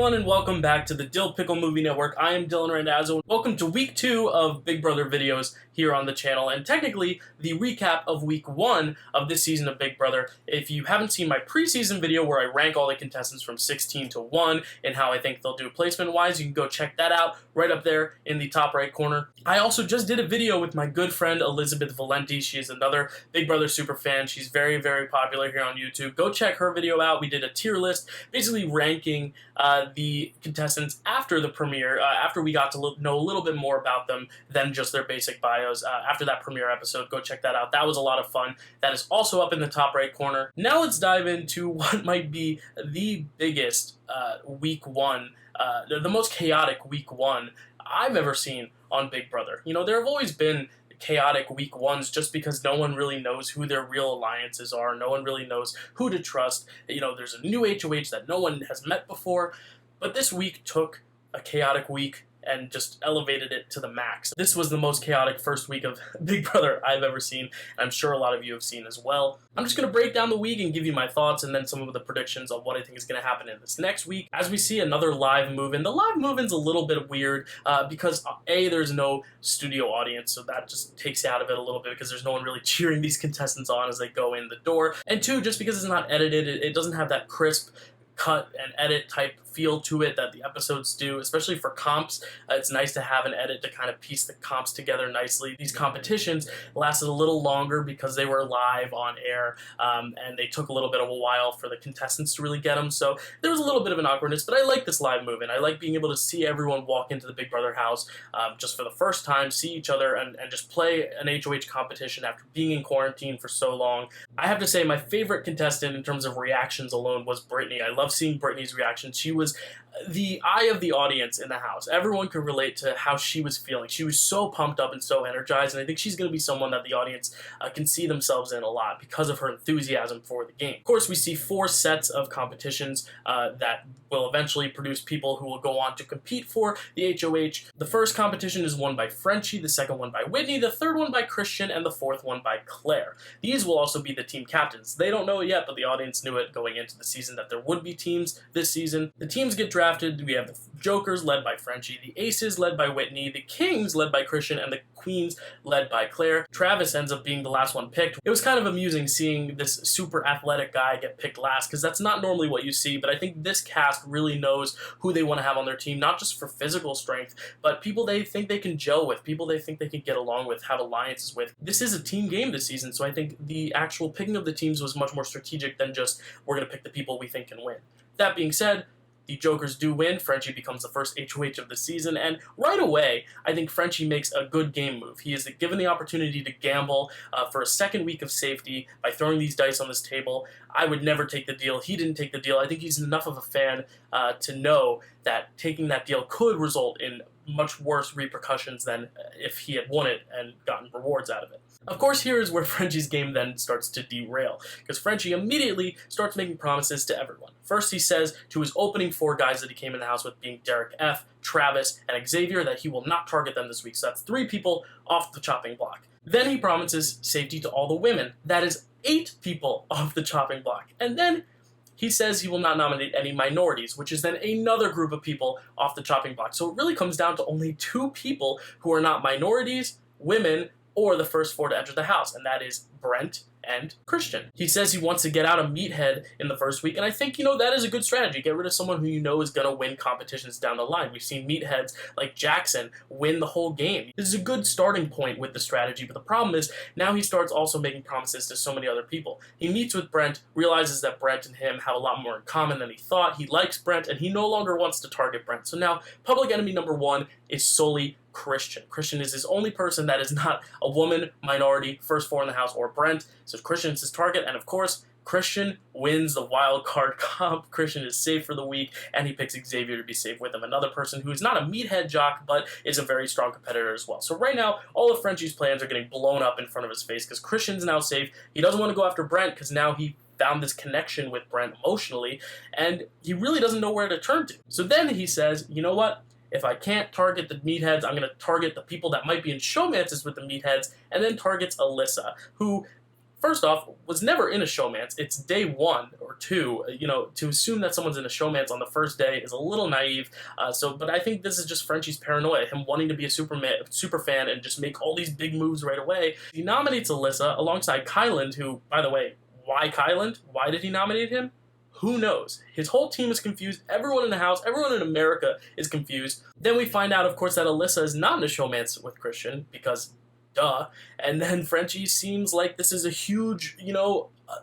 everyone, and welcome back to the Dill Pickle Movie Network. I am Dylan Randazzo. Welcome to week 2 of Big Brother videos here on the channel, and technically the recap of week 1 of this season of Big Brother. If you haven't seen my preseason video where I rank all the contestants from 16 to 1 and how I think they'll do placement-wise, you can go check that out right up there in the top right corner. I also just did a video with my good friend Elizabeth Valenti. She is another Big Brother superfan. She's very, very popular here on YouTube. Go check her video out. We did a tier list, basically ranking the contestants after the premiere, after we got to know a little bit more about them than just their basic bios. After that premiere episode, go check that out. That was a lot of fun. That is also up in the top right corner. Now let's dive into what might be the biggest week 1, the most chaotic week 1 I've ever seen on Big Brother. You know, there have always been chaotic week 1s just because no one really knows who their real alliances are. No one really knows who to trust. You know, there's a new HOH that no one has met before. But this week took a chaotic week and just elevated it to the max. This was the most chaotic first week of Big Brother I've ever seen, and I'm sure a lot of you have seen as well. I'm just going to break down the week and give you my thoughts and then some of the predictions of what I think is going to happen in this next week. As we see another live move-in. The live move-in's a little bit weird because A, there's no studio audience, so that just takes you out of it a little bit because there's no one really cheering these contestants on as they go in the door. And 2, just because it's not edited, it doesn't have that crisp cut and edit type feel to it that the episodes do, especially for comps. It's nice to have an edit to kind of piece the comps together nicely. These competitions lasted a little longer because they were live on air, and they took a little bit of a while for the contestants to really get them, so there was a little bit of an awkwardness, but I like this live movement. I like being able to see everyone walk into the Big Brother house just for the first time, see each other, and just play an HOH competition after being in quarantine for so long. I have to say my favorite contestant in terms of reactions alone was Brittany. I love seeing Brittany's reaction. She was the eye of the audience in the house. Everyone could relate to how she was feeling. She was so pumped up and so energized, and I think she's going to be someone that the audience can see themselves in a lot because of her enthusiasm for the game. Of course, we see 4 sets of competitions that will eventually produce people who will go on to compete for the HOH. The first competition is won by Frenchie, the second one by Whitney, the third one by Christian, and the fourth one by Claire. These will also be the team captains. They don't know it yet, but the audience knew it going into the season that there would be teams this season. The teams get drafted. We have the Jokers led by Frenchie, the Aces led by Whitney, the Kings led by Christian, and the Queens led by Claire. Travis ends up being the last one picked. It was kind of amusing seeing this super athletic guy get picked last because that's not normally what you see, but I think this cast really knows who they want to have on their team, not just for physical strength, but people they think they can gel with, people they think they can get along with, have alliances with. This is a team game this season, so I think the actual picking of the teams was much more strategic than just we're going to pick the people we think can win. That being said, the Jokers do win. Frenchie becomes the first HOH of the season, and right away, I think Frenchie makes a good game move. He is given the opportunity to gamble for a second week of safety by throwing these dice on this table. I would never take the deal. He didn't take the deal. I think he's enough of a fan to know that taking that deal could result in much worse repercussions than if he had won it and gotten rewards out of it. Of course, here is where Frenchie's game then starts to derail, because Frenchie immediately starts making promises to everyone. First, he says to his opening 4 guys that he came in the house with, being Derek F., Travis, and Xavier, that he will not target them this week. So that's 3 people off the chopping block. Then he promises safety to all the women. That is 8 people off the chopping block. And then he says he will not nominate any minorities, which is then another group of people off the chopping block. So it really comes down to only 2 people who are not minorities, women, or the first 4 to enter the house, and that is Brent and Christian. He says he wants to get out a meathead in the first week, and I think, you know, that is a good strategy. Get rid of someone who you know is going to win competitions down the line. We've seen meatheads like Jackson win the whole game. This is a good starting point with the strategy, but the problem is now he starts also making promises to so many other people. He meets with Brent, realizes that Brent and him have a lot more in common than he thought. He likes Brent, and he no longer wants to target Brent. So now public enemy number 1 is solely Christian. Christian is his only person that is not a woman, minority, first 4 in the house, or Brent. So Christian is his target, and of course, Christian wins the wild card comp. Christian is safe for the week, and he picks Xavier to be safe with him. Another person who is not a meathead jock, but is a very strong competitor as well. So right now, all of Frenchie's plans are getting blown up in front of his face because Christian's now safe. He doesn't want to go after Brent because now he found this connection with Brent emotionally, and he really doesn't know where to turn to. So then he says, you know what? If I can't target the meatheads, I'm going to target the people that might be in showmances with the meatheads, and then targets Alyssa, who first off, was never in a showmance. It's day 1 or 2. To assume that someone's in a showmance on the first day is a little naive. But I think this is just Frenchie's paranoia, him wanting to be a super fan and just make all these big moves right away. He nominates Alyssa alongside Kyland, who, by the way, why Kyland? Why did he nominate him? Who knows? His whole team is confused. Everyone in the house, everyone in America is confused. Then we find out, of course, that Alyssa is not in a showmance with Christian, because duh. And then Frenchie seems like this is a huge,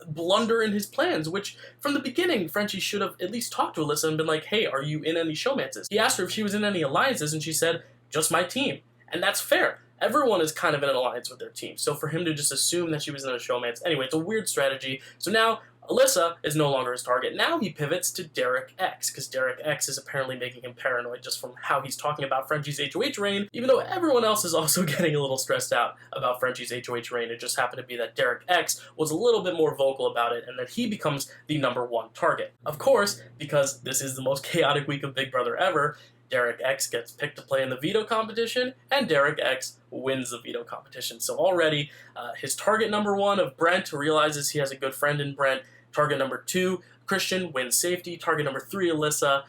blunder in his plans, which from the beginning, Frenchie should have at least talked to Alyssa and been like, hey, are you in any showmances? He asked her if she was in any alliances, and she said, just my team. And that's fair. Everyone is kind of in an alliance with their team. So for him to just assume that she was in a showmance, anyway, it's a weird strategy. So now Alyssa is no longer his target. Now he pivots to Derek X, because Derek X is apparently making him paranoid just from how he's talking about Frenchie's HOH reign, even though everyone else is also getting a little stressed out about Frenchie's HOH reign. It just happened to be that Derek X was a little bit more vocal about it, and that he becomes the #1 target. Of course, because this is the most chaotic week of Big Brother ever, Derek X gets picked to play in the veto competition, and Derek X wins the veto competition. So already, his target #1 of Brent realizes he has a good friend in Brent. Target #2, Christian, wins safety. Target #3, Alyssa,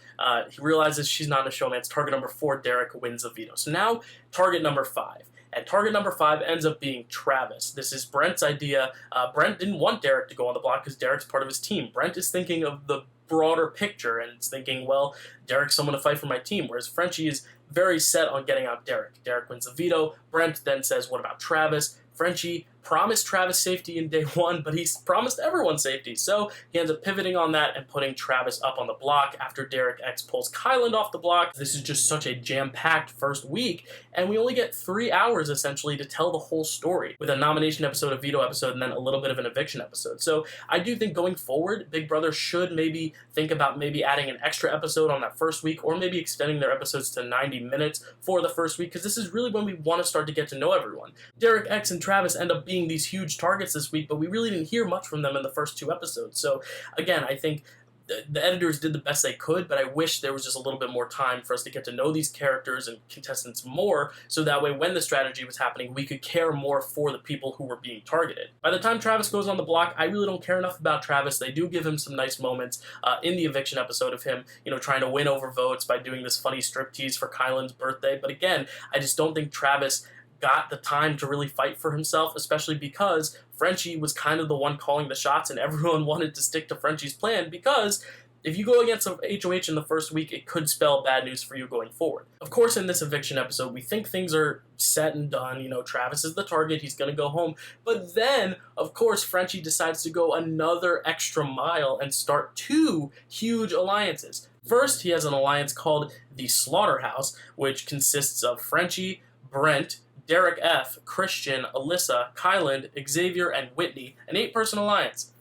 he realizes she's not in a showmance. Target #4, Derek, wins a veto. So now, target #5. And target #5 ends up being Travis. This is Brent's idea. Brent didn't want Derek to go on the block because Derek's part of his team. Brent is thinking of the broader picture and it's thinking, well, Derek's someone to fight for my team, whereas Frenchie is very set on getting out Derek. Derek wins the veto. Brent then says, what about Travis? Frenchie promised Travis safety in day 1, but he's promised everyone safety. So he ends up pivoting on that and putting Travis up on the block after Derek X pulls Kyland off the block. This is just such a jam-packed first week, and we only get 3 hours essentially to tell the whole story, with a nomination episode, a veto episode, and then a little bit of an eviction episode. So I do think going forward, Big Brother should maybe think about maybe adding an extra episode on that first week, or maybe extending their episodes to 90 minutes for the first week, because this is really when we want to start to get to know everyone. Derek X and Travis end up being these huge targets this week, but we really didn't hear much from them in the first 2 episodes. So again, I think the editors did the best they could, but I wish there was just a little bit more time for us to get to know these characters and contestants more, so that way when the strategy was happening, we could care more for the people who were being targeted. By the time Travis goes on the block, I really don't care enough about Travis. They do give him some nice moments in the eviction episode of him, trying to win over votes by doing this funny striptease for Kyland's birthday. But again, I just don't think Travis got the time to really fight for himself, especially because Frenchie was kind of the one calling the shots and everyone wanted to stick to Frenchie's plan, because if you go against a HOH in the first week, it could spell bad news for you going forward. Of course, in this eviction episode, we think things are set and done. Travis is the target. He's going to go home. But then, of course, Frenchie decides to go another extra mile and start 2 huge alliances. First, he has an alliance called the Slaughterhouse, which consists of Frenchie, Brent, Derek F, Christian, Alyssa, Kyland, Xavier, and Whitney, an 8-person alliance.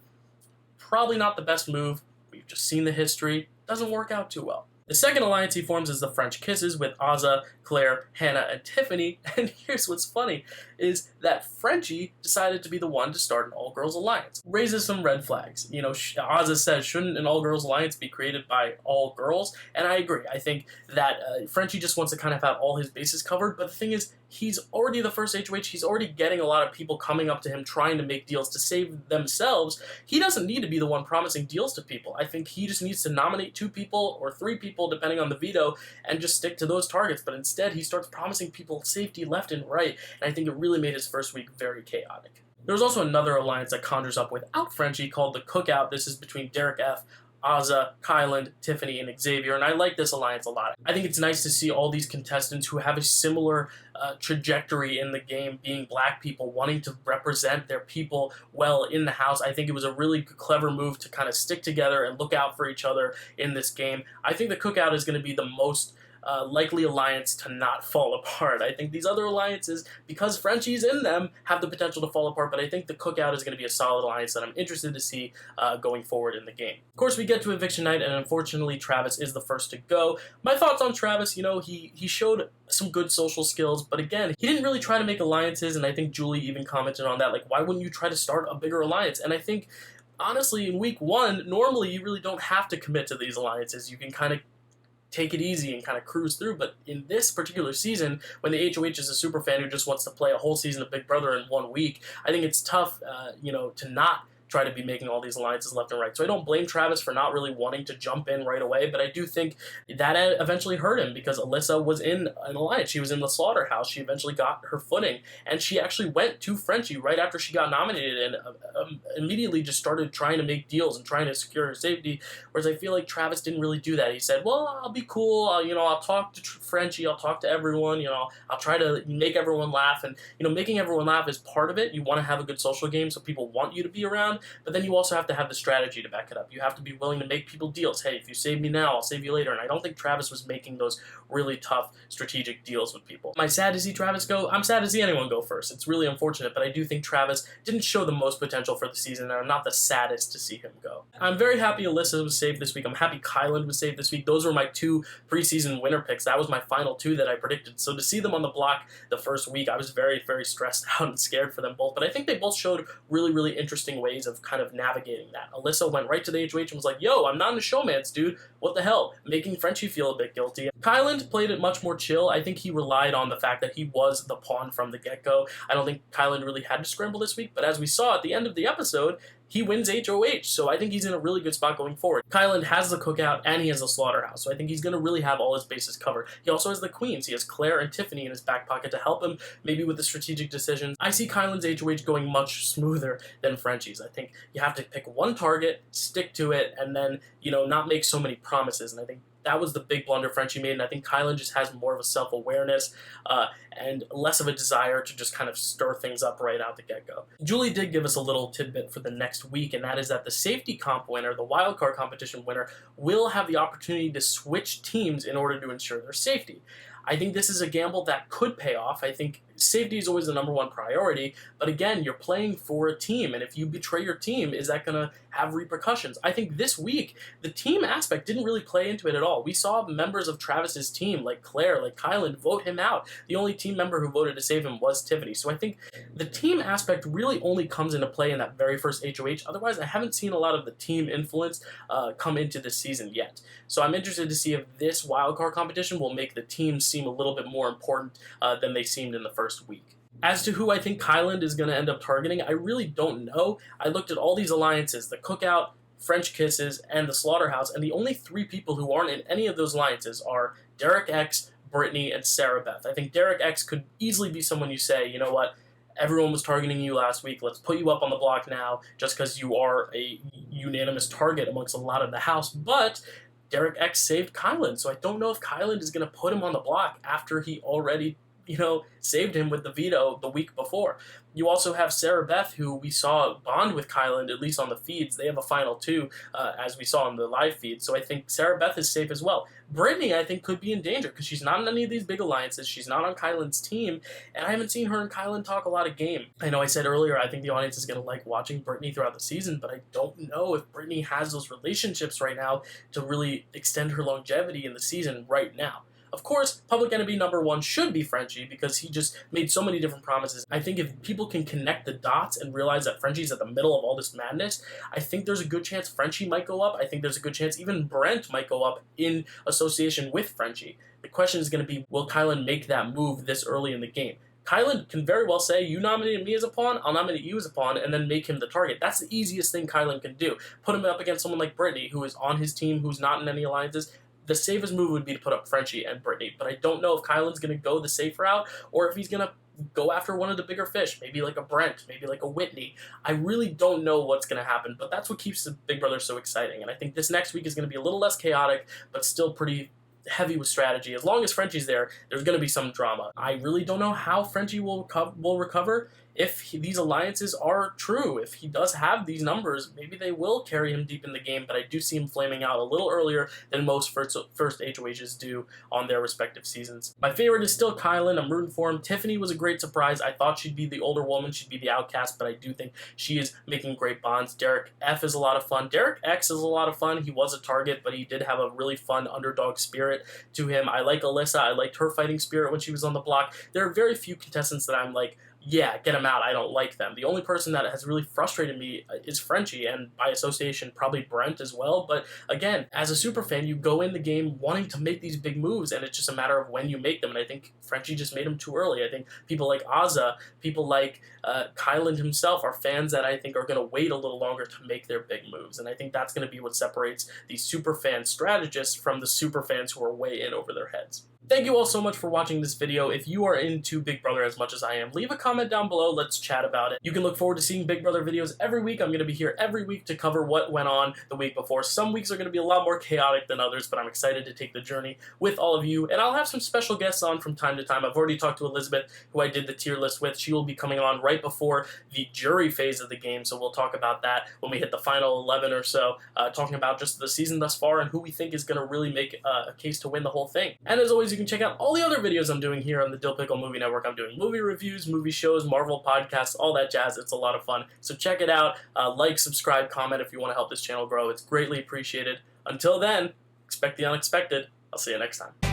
Probably not the best move. We've just seen the history. Doesn't work out too well. The second alliance he forms is the French Kisses with Azah, Claire, Hannah, and Tiffany. And here's what's funny, is that Frenchie decided to be the one to start an all-girls alliance. Raises some red flags. Azah says, shouldn't an all-girls alliance be created by all girls? And I agree. I think that Frenchie just wants to kind of have all his bases covered. But the thing is, he's already the first HOH. He's already getting a lot of people coming up to him trying to make deals to save themselves. He doesn't need to be the one promising deals to people. I think he just needs to nominate 2 people or 3 people, depending on the veto, and just stick to those targets. But instead, he starts promising people safety left and right, and I think it really made his first week very chaotic. There was also another alliance that conjures up without Frenchie called the Cookout. This is between Derek F, Azah, Kyland, Tiffany, and Xavier, and I like this alliance a lot. I think it's nice to see all these contestants who have a similar trajectory in the game, being black people, wanting to represent their people well in the house. I think it was a really clever move to kind of stick together and look out for each other in this game. I think the Cookout is going to be the most likely alliance to not fall apart. I think these other alliances, because Frenchie's in them, have the potential to fall apart, but I think the Cookout is going to be a solid alliance that I'm interested to see going forward in the game. Of course, we get to eviction night, and unfortunately, Travis is the first to go. My thoughts on Travis, he showed some good social skills, but again, he didn't really try to make alliances, and I think Julie even commented on that, like, why wouldn't you try to start a bigger alliance? And I think, honestly, in week 1, normally you really don't have to commit to these alliances. You can kind of take it easy and kind of cruise through. But in this particular season, when the HOH is a super fan who just wants to play a whole season of Big Brother in 1 week, I think it's tough, to not try to be making all these alliances left and right. So I don't blame Travis for not really wanting to jump in right away, but I do think that eventually hurt him because Alyssa was in an alliance. She was in the Slaughterhouse. She eventually got her footing, and she actually went to Frenchie right after she got nominated and immediately just started trying to make deals and trying to secure her safety, whereas I feel like Travis didn't really do that. He said, well, I'll be cool, I'll talk to Frenchie, I'll talk to everyone, I'll try to make everyone laugh, and, making everyone laugh is part of it. You want to have a good social game so people want you to be around, but then you also have to have the strategy to back it up. You have to be willing to make people deals. Hey, if you save me now, I'll save you later. And I don't think Travis was making those really tough strategic deals with people. Am I sad to see Travis go? I'm sad to see anyone go first. It's really unfortunate, but I do think Travis didn't show the most potential for the season, and I'm not the saddest to see him go. I'm very happy Alyssa was saved this week. I'm happy Kyland was saved this week. Those were my 2 preseason winner picks. That was my final 2 that I predicted. So to see them on the block the first week, I was very, very stressed out and scared for them both. But I think they both showed really, really interesting ways of kind of navigating that. Alyssa went right to the HOH and was like, yo, I'm not in a showmance, dude. What the hell? Making Frenchie feel a bit guilty. Kyland played it much more chill. I think he relied on the fact that he was the pawn from the get-go. I don't think Kyland really had to scramble this week, but as we saw at the end of the episode, he wins HOH, so I think he's in a really good spot going forward. Kyland has the Cookout, and he has the Slaughterhouse, so I think he's going to really have all his bases covered. He also has the Queens. He has Claire and Tiffany in his back pocket to help him, maybe with the strategic decisions. I see Kyland's HOH going much smoother than Frenchie's. I think you have to pick one target, stick to it, and then, not make so many promises, and I think that was the big blunder Frenchie made, and I think Kyland just has more of a self-awareness and less of a desire to just kind of stir things up right out the get-go. Julie did give us a little tidbit for the next week, and that is that the safety comp winner, the wildcard competition winner, will have the opportunity to switch teams in order to ensure their safety. I think this is a gamble that could pay off. I think safety is always the number one priority, but again, you're playing for a team, and if you betray your team, is that going to have repercussions? I think this week, the team aspect didn't really play into it at all. We saw members of Travis's team, like Claire, like Kyland, vote him out. The only team member who voted to save him was Tiffany, so I think the team aspect really only comes into play in that very first HOH. Otherwise, I haven't seen a lot of the team influence come into this season yet. So I'm interested to see if this wildcard competition will make the team seem a little bit more important than they seemed in the first week. As to who I think Kyland is going to end up targeting, I really don't know. I looked at all these alliances, the Cookout, French Kisses, and the Slaughterhouse, and the only 3 people who aren't in any of those alliances are Derek X, Brittany, and Sarah Beth. I think Derek X could easily be someone you say, you know what, everyone was targeting you last week, let's put you up on the block now, just because you are a unanimous target amongst a lot of the house, but Derek X saved Kyland, so I don't know if Kyland is going to put him on the block after he already saved him with the veto the week before. You also have Sarah Beth, who we saw bond with Kyland, at least on the feeds. They have a final 2, as we saw in the live feed, so I think Sarah Beth is safe as well. Brittany, I think, could be in danger, because she's not in any of these big alliances, she's not on Kyland's team, and I haven't seen her and Kyland talk a lot of game. I know I said earlier, I think the audience is going to like watching Brittany throughout the season, but I don't know if Brittany has those relationships right now to really extend her longevity in the season right now. Of course, public enemy number 1 should be Frenchie because he just made so many different promises. I think if people can connect the dots and realize that Frenchie's at the middle of all this madness, I think there's a good chance Frenchie might go up. I think there's a good chance even Brent might go up in association with Frenchie. The question is going to be, will Kyland make that move this early in the game? Kyland can very well say, you nominated me as a pawn, I'll nominate you as a pawn, and then make him the target. That's the easiest thing Kyland can do. Put him up against someone like Brittany, who is on his team, who's not in any alliances. The safest move would be to put up Frenchie and Brittany, but I don't know if Kyland's going to go the safe route or if he's going to go after one of the bigger fish, maybe like a Brent, maybe like a Whitney. I really don't know what's going to happen, but that's what keeps the Big Brother so exciting, and I think this next week is going to be a little less chaotic, but still pretty heavy with strategy. As long as Frenchie's there, there's going to be some drama. I really don't know how Frenchie will recover if these alliances are true. If he does have these numbers, maybe they will carry him deep in the game, but I do see him flaming out a little earlier than most first HOHs do on their respective seasons. My favorite is still Kyland. I'm rooting for him. Tiffany was a great surprise. I thought she'd be the older woman. She'd be the outcast, but I do think she is making great bonds. Derek F is a lot of fun. Derek X is a lot of fun. He was a target, but he did have a really fun underdog spirit to him. I like Alyssa. I liked her fighting spirit when she was on the block. There are very few contestants that I'm like, yeah, get them out, I don't like them. The only person that has really frustrated me is Frenchie, and by association, probably Brent as well. But again, as a super fan, you go in the game wanting to make these big moves, and it's just a matter of when you make them. And I think Frenchie just made them too early. I think people like Azza, people like Kylan himself are fans that I think are going to wait a little longer to make their big moves. And I think that's going to be what separates these super fan strategists from the super fans who are way in over their heads. Thank you all so much for watching this video. If you are into Big Brother as much as I am, leave a comment down below. Let's chat about it. You can look forward to seeing Big Brother videos every week. I'm going to be here every week to cover what went on the week before. Some weeks are going to be a lot more chaotic than others, but I'm excited to take the journey with all of you. And I'll have some special guests on from time to time. I've already talked to Elizabeth, who I did the tier list with. She will be coming on right before the jury phase of the game, so we'll talk about that when we hit the final 11 or so, talking about just the season thus far and who we think is going to really make a case to win the whole thing. And as always, you can check out all the other videos I'm doing here on the Dill Pickle Movie Network. I'm doing movie reviews, movie shows, Marvel podcasts, all that jazz. It's a lot of fun. So check it out. Like, subscribe, comment if you want to help this channel grow. It's greatly appreciated. Until then, expect the unexpected. I'll see you next time.